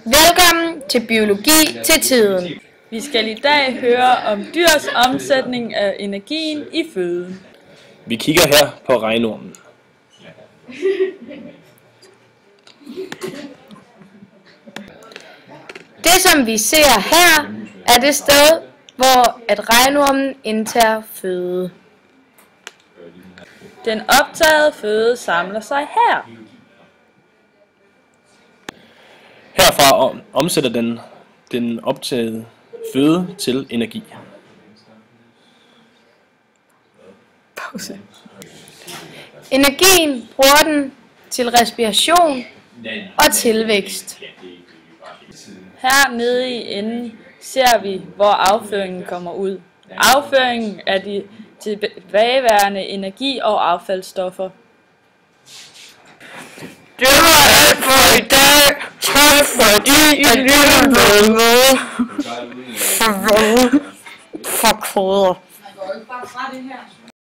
Velkommen til Biologi til Tiden. Vi skal i dag høre om dyrs omsætning af energien i føden. Vi kigger her på regnormen. Det som vi ser her er det sted, hvor at regnormen indtager føde. Den optagede føde samler sig her. Herfra omsætter den optagede føde til energi. Pause. Energien bruger den til respiration og tilvækst. Her nede i enden ser vi, hvor afføringen kommer ud. Afføringen er de tilbageværende energi- og affaldsstoffer. Det var alt for i dag. Tak fordi I lyttede med. Farvel. For koder.